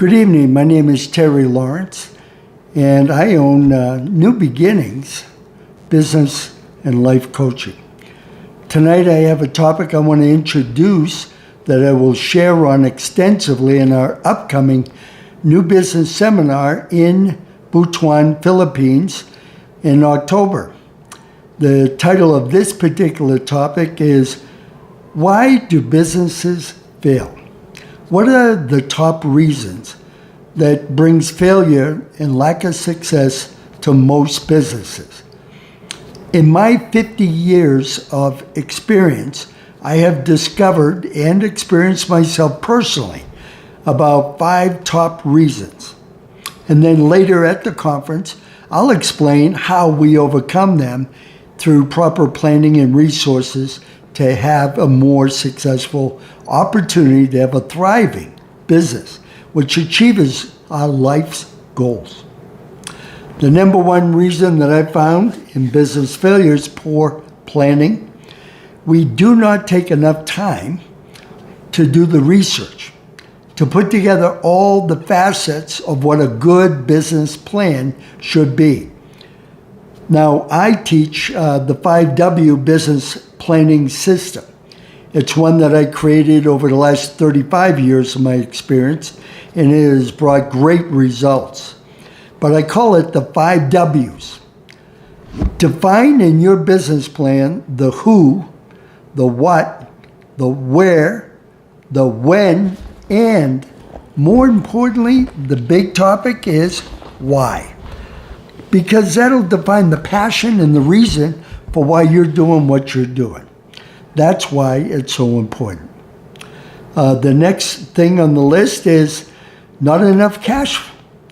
Good evening. My name is Terry Lawrence, and I own New Beginnings Business and Life Coaching. Tonight I have a topic I want to introduce that I will share on extensively in our upcoming New Business Seminar in Butuan, Philippines in October. The title of this particular topic is, Why Do Businesses Fail? What are the top reasons that brings failure and lack of success to most businesses? In my 50 years of experience, I have discovered and experienced myself personally about 5 top reasons. And then later at the conference, I'll explain how we overcome them through proper planning and resources to have a more successful opportunity to have a thriving business, which achieves our life's goals. The number one reason that I found in business failure is poor planning. We do not take enough time to do the research, to put together all the facets of what a good business plan should be. Now, I teach the 5W business planning system. It's one that I created over the last 35 years of my experience, and it has brought great results. But I call it the 5 W's. Define in your business plan the who, the what, the where, the when, and more importantly, the big topic is why. Because that'll define the passion and the reason for why you're doing what you're doing. That's why it's so important. The next thing on the list is not enough cash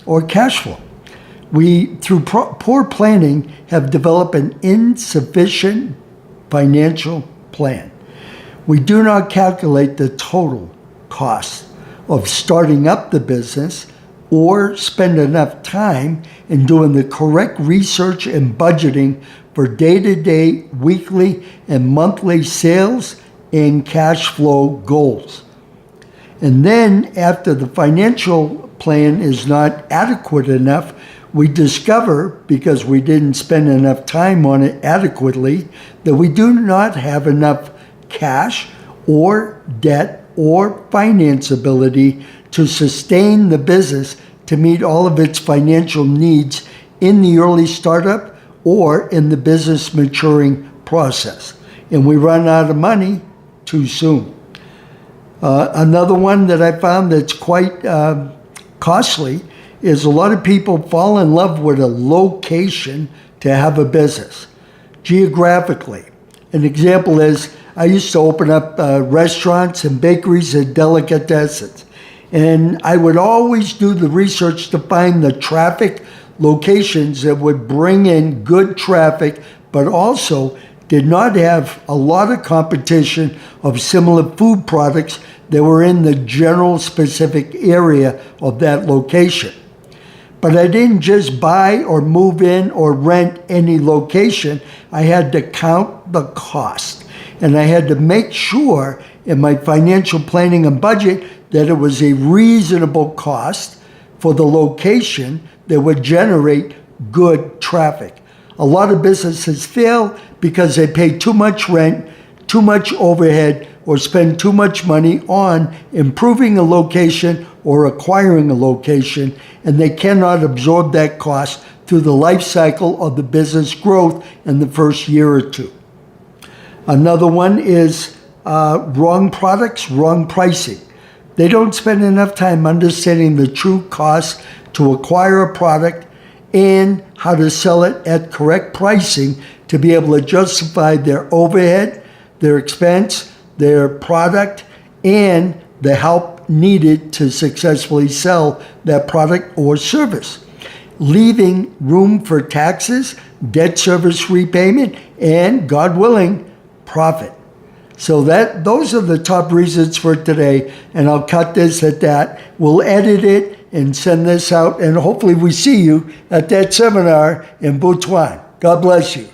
flow. We, through poor planning, have developed an insufficient financial plan. We do not calculate the total cost of starting up the business or spend enough time in doing the correct research and budgeting for day-to-day, weekly, and monthly sales and cash flow goals. And then after the financial plan is not adequate enough, we discover, because we didn't spend enough time on it adequately, that we do not have enough cash or debt or finance ability to sustain the business to meet all of its financial needs in the early startup or in the business maturing process. And we run out of money too soon. Another one that I found that's quite costly is a lot of people fall in love with a location to have a business. Geographically, an example is I used to open up restaurants and bakeries and delicatessens. And I would always do the research to find the traffic locations that would bring in good traffic, but also did not have a lot of competition of similar food products that were in the general specific area of that location. But I didn't just buy or move in or rent any location. I had to count the cost. And I had to make sure in my financial planning and budget that it was a reasonable cost for the location that would generate good traffic. A lot of businesses fail because they pay too much rent, too much overhead, or spend too much money on improving a location or acquiring a location, and they cannot absorb that cost through the life cycle of the business growth in the first year or two. Another one is wrong products, wrong pricing. They don't spend enough time understanding the true cost to acquire a product and how to sell it at correct pricing to be able to justify their overhead, their expense, their product, and the help needed to successfully sell that product or service, leaving room for taxes, debt service repayment, and, God willing, profit. So those are the top reasons for today, and I'll cut this at that. We'll edit it and send this out, and hopefully we see you at that seminar in Butuan. God bless you.